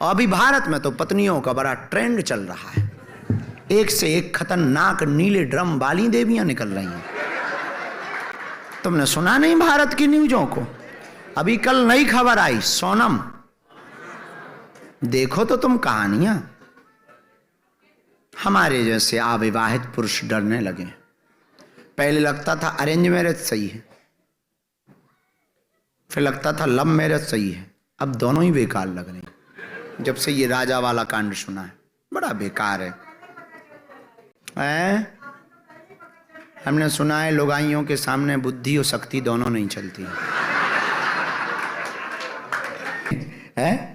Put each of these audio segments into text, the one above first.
और अभी भारत में तो पत्नियों का बड़ा ट्रेंड चल रहा है, एक से एक खतरनाक नीले ड्रम वाली देवियां निकल रही हैं। तुमने सुना नहीं भारत की न्यूज़ों को? अभी कल नई खबर आई, सोनम, देखो तो तुम कहानियां। हमारे जैसे अविवाहित पुरुष डरने लगे। पहले लगता था अरेंज मैरिज सही है, फिर लगता था लव मैरिज सही है, अब दोनों ही बेकार लग रहे जब से ये राजा वाला कांड सुना है। बड़ा बेकार है। हमने सुना है लुगाइयों के सामने बुद्धि और शक्ति दोनों नहीं चलती है।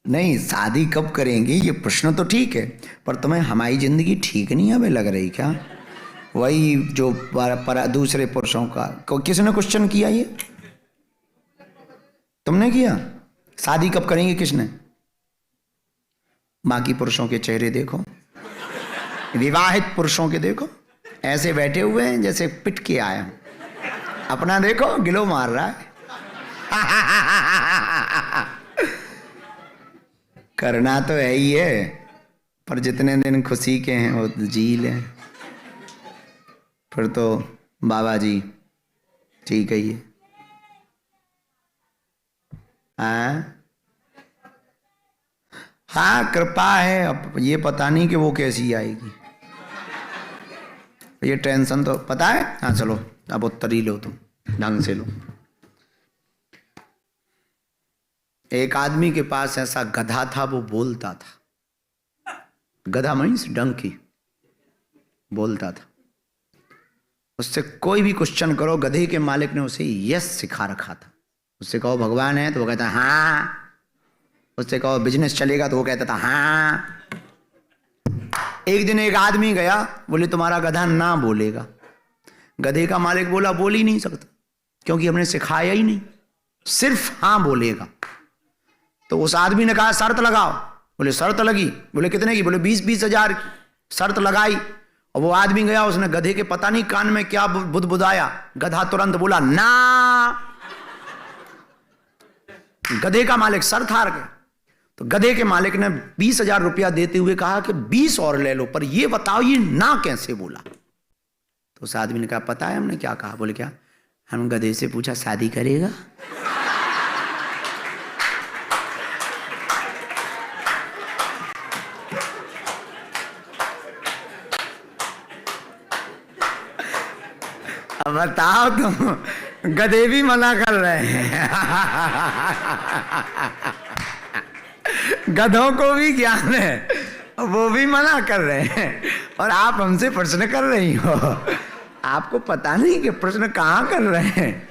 नहीं, शादी कब करेंगे ये प्रश्न तो ठीक है, पर तुम्हें हमारी जिंदगी ठीक नहीं हमें लग रही क्या? वही जो दूसरे पुरुषों का किसने क्वेश्चन किया? ये तुमने किया? शादी कब करेंगे किसने? बाकी पुरुषों के चेहरे देखो, विवाहित पुरुषों के देखो, ऐसे बैठे हुए हैं जैसे पिट के आए हैं। अपना देखो, गिलो मार रहा है। करना तो है ही है, पर जितने दिन खुशी के हैं वो जी लें। फिर तो बाबा जी ठीक है ये। हाँ, कृपा है। अब ये पता नहीं कि वो कैसी आएगी, ये टेंशन तो पता है। हाँ चलो, अब उत्तर ही लो, तुम ढंग से लो। एक आदमी के पास ऐसा गधा था, वो बोलता था। गधा मीन्स डंकी, बोलता था। उससे कोई भी क्वेश्चन करो, गधे के मालिक ने उसे यस सिखा रखा था। उससे कहो भगवान है तो वो कहता हाँ, उससे कहो बिजनेस चलेगा तो वो कहता था हाँ। एक दिन एक आदमी गया, बोले तुम्हारा गधा ना बोलेगा। गधे का मालिक बोला बोल ही नहीं सकता, क्योंकि हमने सिखाया ही नहीं, सिर्फ हाँ बोलेगा। तो उस आदमी ने कहा शर्त लगाओ। बोले शर्त लगी। बोले कितने की? बोले 20-20 हजार की। शर्त लगाई और वो आदमी गया, उसने गधे के पता नहीं कान में क्या बुदबुदाया। गधा तुरंत बोला ना। गधे का मालिक शर्त हार गया। तो गधे के मालिक ने 20,000 रुपया देते हुए कहा कि 20 और ले लो, पर ये बताओ ये ना कैसे बोला? तो उस आदमी ने कहा पता है हमने क्या कहा। बोले क्या? हम गधे से पूछा शादी करेगा? अब बताओ तुम, गधे भी मना कर रहे हैं। गधों को भी ज्ञान है, वो भी मना कर रहे हैं, और आप हमसे प्रश्न कर रही हो। आपको पता नहीं कि प्रश्न कहाँ कर रहे हैं?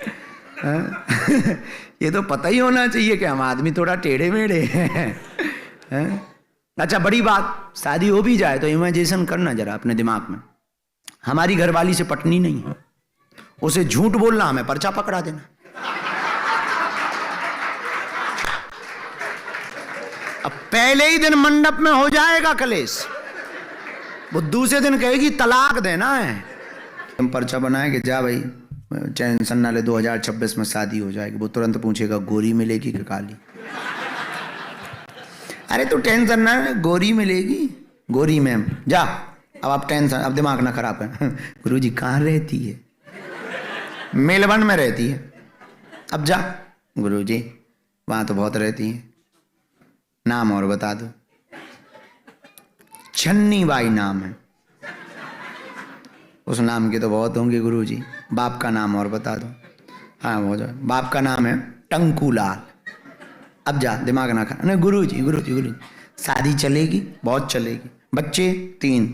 ये तो पता ही होना चाहिए कि हम आदमी थोड़ा टेढ़े मेढ़े हैं। अच्छा, बड़ी बात, शादी हो भी जाए तो इमेजिनेशन करना जरा अपने दिमाग में। हमारी घरवाली से पटनी नहीं है, उसे झूठ बोलना, हमें पर्चा पकड़ा देना। अब पहले ही दिन मंडप में हो जाएगा कलेश, वो दूसरे दिन कहेगी तलाक देना है। तुम पर्चा बनाए कि जा भाई टेंशन ना ले, 2026 में शादी हो जाएगी। वो तुरंत पूछेगा गोरी मिलेगी कि काली? अरे तू टेंशन ना, गोरी मिलेगी। गोरी मैम जा, अब आप टेंशन, अब दिमाग ना खराब कर। गुरुजी कहाँ रहती है? मेलबर्न में रहती है। अब जा। गुरुजी वहां तो बहुत रहती है, नाम और बता दो। छन्नी बाई नाम है। उस नाम के तो बहुत होंगे गुरुजी, बाप का नाम और बता दो। हाँ वो जो बाप का नाम है टंकू लाल। अब जा, दिमाग ना खा। नहीं गुरुजी गुरुजी गुरुजी, शादी चलेगी, बहुत चलेगी। बच्चे 3।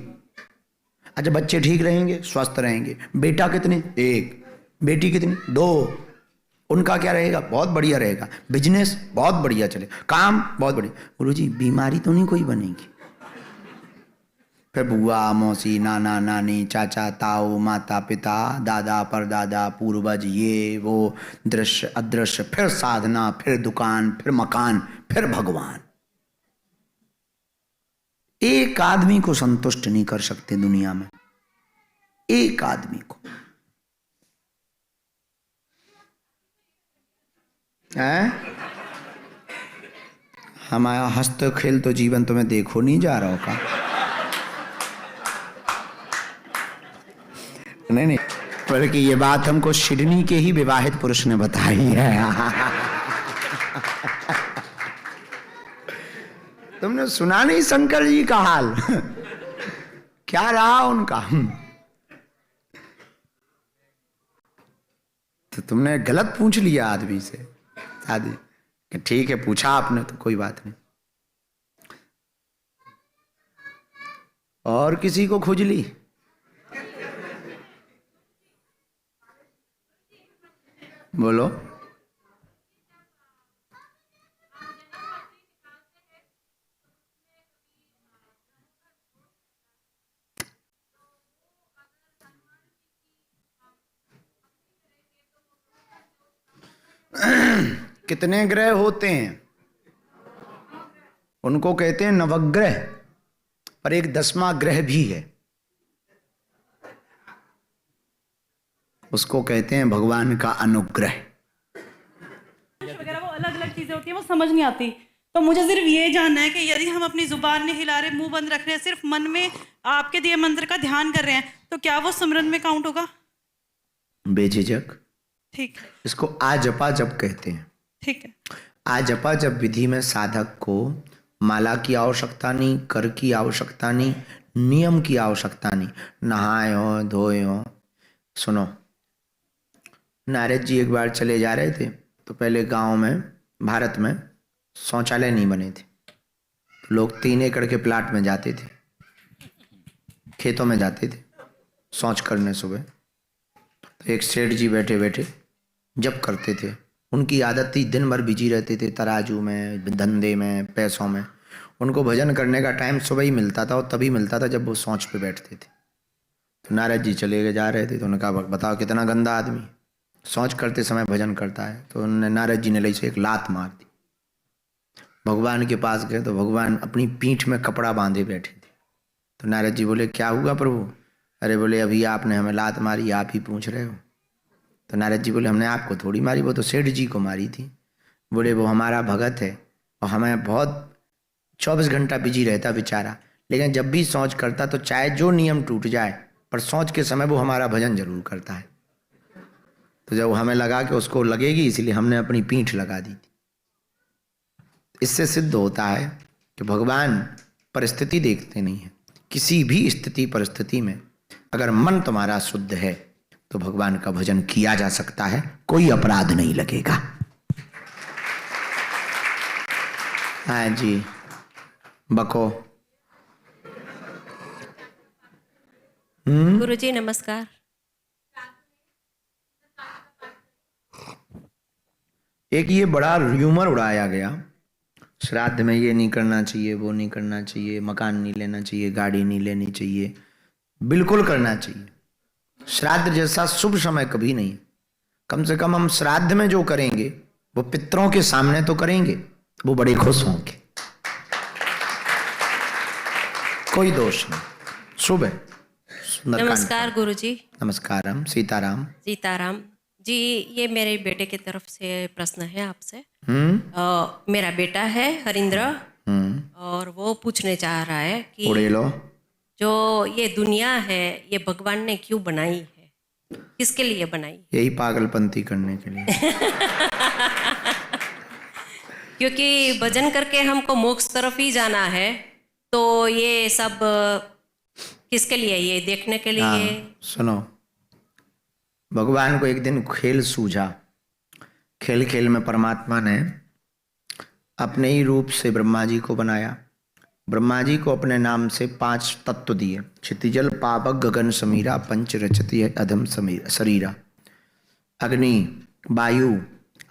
अच्छा बच्चे ठीक रहेंगे, स्वस्थ रहेंगे। बेटा कितने? 1। बेटी कितनी? 2। उनका क्या रहेगा? बहुत बढ़िया रहेगा। बिजनेस बहुत बढ़िया चले, काम बहुत बढ़िया। गुरुजी बीमारी तो नहीं कोई बनेगी? फिर बुआ मौसी नाना नानी चाचा ताऊ माता पिता दादा परदादा पूर्वज, ये वो दृश्य अदृश्य, फिर साधना, फिर दुकान, फिर मकान, फिर भगवान। एक आदमी को संतुष्ट नहीं कर सकते दुनिया में, एक आदमी को। है हमारा हंसते खेल तो जीवन तुम्हें देखो नहीं जा रहा होगा। नहीं नहीं, बल्कि ये बात हमको सिडनी के ही विवाहित पुरुष ने बताई है। तुमने सुना नहीं शंकर जी का हाल? क्या रहा उनका? तो तुमने गलत पूछ लिया आदमी से शादी। ठीक है, पूछा आपने तो कोई बात नहीं। और किसी को खुजली? बोलो। कितने ग्रह होते हैं? उनको कहते हैं नवग्रह, पर एक 10वां ग्रह भी है, उसको कहते हैं भगवान का अनुग्रह। वगैरह वो अलग अलग चीजें होती है, वो समझ नहीं आती। तो मुझे सिर्फ ये जानना है कि यदि हम अपनी जुबान नहीं हिला रहे, मुंह बंद रख रहे हैं, सिर्फ मन में आपके दिए मंत्र का ध्यान कर रहे हैं, तो क्या वो सिमरन में काउंट होगा? बेझिझक। ठीक, इसको आजपा जप कहते हैं। ठीक है। आजपा जप विधि में साधक को माला की आवश्यकता नहीं, कर की आवश्यकता नहीं, नियम की आवश्यकता नहीं। नहाए हो, धोए हो। सुनो, नारद जी एक बार चले जा रहे थे, तो पहले गांव में, भारत में शौचालय नहीं बने थे, तो लोग 3 एकड़ के प्लाट में जाते थे, खेतों में जाते थे शौच करने सुबह। तो एक सेठ जी बैठे बैठे जप करते थे। उनकी आदत थी, दिन भर बिजी रहते थे तराजू में, धंधे में, पैसों में। उनको भजन करने का टाइम सुबह ही मिलता था, और तभी मिलता था जब वो शौच पे बैठते थे। तो नारद जी चले गए, जा रहे थे, तो उन्होंने कहा बताओ कितना गंदा आदमी शौच करते समय भजन करता है। तो उन्होंने, नारद जी ने ले से एक लात मार दी। भगवान के पास गए तो भगवान अपनी पीठ में कपड़ा बांधे बैठे थे। तो नारद जी बोले क्या हुआ प्रभु? अरे बोले अभी आपने हमें लात मारी, आप ही पूछ रहे हो? तो नारद जी बोले हमने आपको थोड़ी मारी, वो तो सेठ जी को मारी थी। बोले वो हमारा भगत है और हमें बहुत 24 घंटा बिजी रहता बेचारा, लेकिन जब भी शौच करता तो चाहे जो नियम टूट जाए, पर शौच के समय वो हमारा भजन जरूर करता है। तो जब हमें लगा कि उसको लगेगी, इसलिए हमने अपनी पीठ लगा दी थी। इससे सिद्ध होता है कि भगवान परिस्थिति देखते नहीं है। किसी भी स्थिति परिस्थिति में अगर मन तुम्हारा शुद्ध है तो भगवान का भजन किया जा सकता है, कोई अपराध नहीं लगेगा। हाँ जी, बको। गुरुजी नमस्कार। एक ये बड़ा र्यूमर उड़ाया गया, श्राद्ध में ये नहीं करना चाहिए, वो नहीं करना चाहिए, मकान नहीं लेना चाहिए, गाड़ी नहीं लेनी चाहिए। बिल्कुल करना चाहिए। श्राद्ध जैसा शुभ समय कभी नहीं। कम से कम हम श्राद्ध में जो करेंगे वो पितरों के सामने तो करेंगे, वो बड़े खुश होंगे। कोई दोष नहीं, शुभ है। नमस्कार गुरुजी। नमस्कारम। सीताराम। सीताराम जी। ये मेरे बेटे की तरफ से प्रश्न है आपसे। मेरा बेटा है हरिंद्र, और वो पूछने चाह रहा है कि उड़े लो। जो ये दुनिया है ये भगवान ने क्यों बनाई है, किसके लिए बनाई? यही पागलपंती करने के लिए। क्योंकि भजन करके हमको मोक्ष तरफ ही जाना है, तो ये सब किसके लिए? ये देखने के लिए? हाँ, सुनो, भगवान को एक दिन खेल सूझा। खेल खेल में परमात्मा ने अपने ही रूप से ब्रह्मा जी को बनाया। ब्रह्मा जी को अपने नाम से 5 तत्व दिए। क्षितिजल पावक गगन समीरा, पंच रचती अधम समीरा शरीरा। अग्नि, वायु,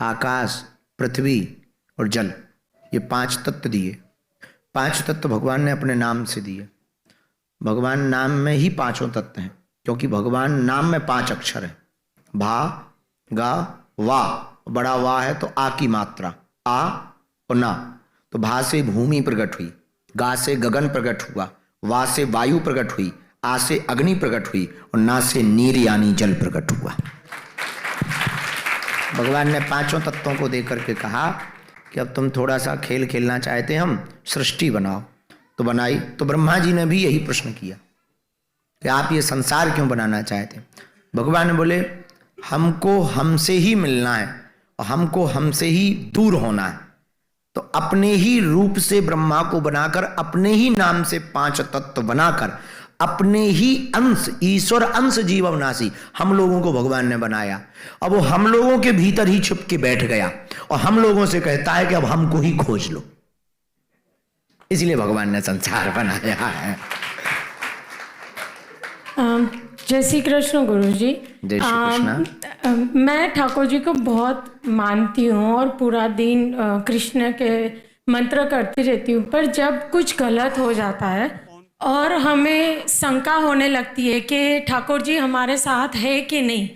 आकाश, पृथ्वी और जल, ये 5 तत्व दिए। 5 तत्व भगवान ने अपने नाम से दिए। भगवान नाम में ही 5 तत्व हैं, क्योंकि भगवान नाम में 5 अक्षर है। भा, गा, वा। बड़ा वा है तो आ की मात्रा, आ और ना। तो भा से भूमि प्रकट हुई, गा से गगन प्रकट हुआ, वा से वायु प्रकट हुई, आ से अग्नि प्रकट हुई और ना से नीर यानी जल प्रकट हुआ। भगवान ने 5 तत्वों को देकर के कहा कि अब तुम थोड़ा सा खेल खेलना चाहते, हम सृष्टि बनाओ। तो बनाई। तो ब्रह्मा जी ने भी यही प्रश्न किया कि आप ये संसार क्यों बनाना चाहते? भगवान ने बोले हमको हमसे ही मिलना है और हमको हमसे ही दूर होना है। तो अपने ही रूप से ब्रह्मा को बनाकर, अपने ही नाम से 5 तत्व बनाकर, अपने ही अंश, ईश्वर अंश जीव अविनाशी हम लोगों को भगवान ने बनाया। अब वो हम लोगों के भीतर ही छुप के बैठ गया और हम लोगों से कहता है कि अब हमको ही खोज लो। इसलिए भगवान ने संसार बनाया है। जय श्री कृष्ण गुरु जी। जय श्री कृष्ण। मैं ठाकुर जी को बहुत मानती हूँ और पूरा दिन कृष्ण के मंत्र करती रहती हूँ, पर जब कुछ गलत हो जाता है और हमें शंका होने लगती है कि ठाकुर जी हमारे साथ है कि नहीं,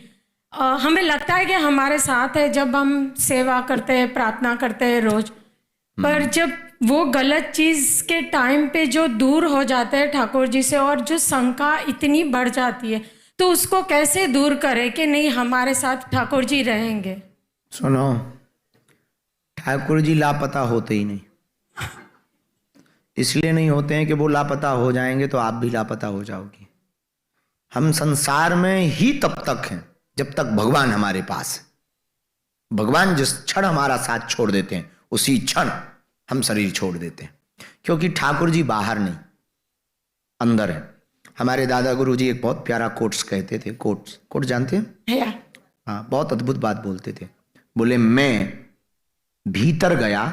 हमें लगता है कि हमारे साथ है जब हम सेवा करते हैं, प्रार्थना करते हैं रोज, पर जब वो गलत चीज़ के टाइम पे जो दूर हो जाते हैं ठाकुर जी से और जो शंका इतनी बढ़ जाती है, तो उसको कैसे दूर करें कि नहीं हमारे साथ ठाकुर जी रहेंगे? सुनो, ठाकुर जी लापता होते ही नहीं। इसलिए नहीं होते हैं कि वो लापता हो जाएंगे तो आप भी लापता हो जाओगी। हम संसार में ही तब तक हैं जब तक भगवान हमारे पास है। भगवान जिस क्षण हमारा साथ छोड़ देते हैं उसी क्षण हम शरीर छोड़ देते हैं, क्योंकि ठाकुर जी बाहर नहीं अंदर है। हमारे दादा गुरु जी एक बहुत प्यारा कोट्स कहते थे। कोट जानते हैं? हाँ, बहुत अद्भुत बात बोलते थे। बोले मैं भीतर गया,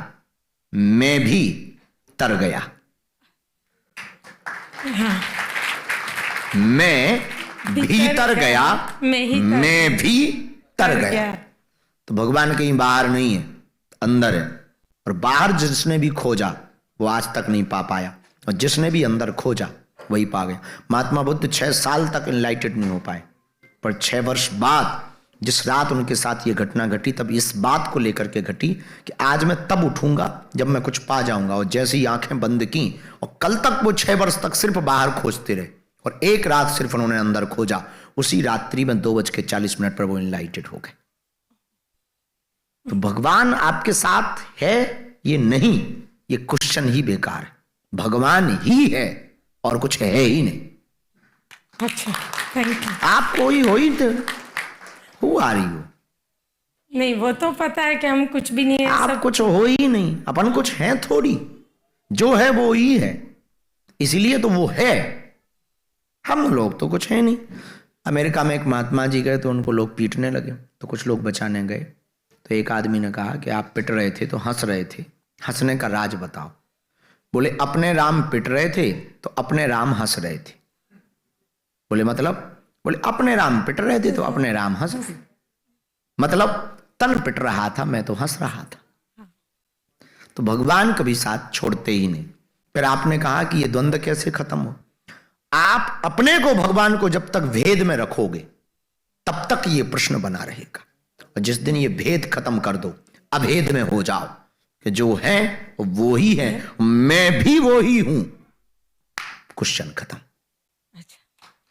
मैं भी तर गया। हाँ। मैं भीतर गया, मैं भी तर गया। तो भगवान कहीं बाहर नहीं है, अंदर है। और बाहर जिसने भी खोजा वो आज तक नहीं पा पाया, और जिसने भी अंदर खोजा वही पा गया। महात्मा बुद्ध 6 साल तक एनलाइटेड नहीं हो पाए, पर 6 वर्ष बाद जिस रात उनके साथ ये घटना घटी, तब इस बात को लेकर के घटी कि आज मैं तब उठूंगा जब मैं कुछ पा जाऊंगा। और जैसे ही आंखें बंद की, और कल तक वो 6 वर्ष तक सिर्फ बाहर खोजते रहे और एक रात सिर्फ उन्होंने अंदर खोजा। उसी रात्रि में 2:40 पर वो एनलाइटेड हो गए। तो भगवान आपके साथ है ये नहीं, ये क्वेश्चन ही बेकार है। भगवान ही है और कुछ है ही नहीं। अच्छा, थैंक यू। आप कोई हो ही तो हु आर यू? नहीं, वो तो पता है कि हम कुछ भी नहीं है। आप सब कुछ हो ही नहीं, अपन कुछ है थोड़ी। जो है वो ही है, इसीलिए तो वो है। हम लोग तो कुछ है नहीं। अमेरिका में एक महात्मा जी गए तो उनको लोग पीटने लगे, तो कुछ लोग बचाने गए। तो एक आदमी ने कहा कि आप पिट रहे थे तो हंस रहे थे, हंसने का राज बताओ। बोले अपने राम पिट रहे थे तो अपने राम हंस रहे थे। बोले मतलब? बोले अपने राम पिट रहे थे तो अपने राम हंस रहे। मतलब तन पिट रहा था, मैं तो हंस रहा था। तो भगवान कभी साथ छोड़ते ही नहीं। फिर आपने कहा कि ये द्वंद्व कैसे खत्म हो? आप अपने को, भगवान को जब तक भेद में रखोगे तब तक ये प्रश्न बना रहेगा। और जिस दिन ये भेद खत्म कर दो, अभेद में हो जाओ कि जो है वो ही है, मैं भी वो ही हूं, क्वेश्चन खत्म।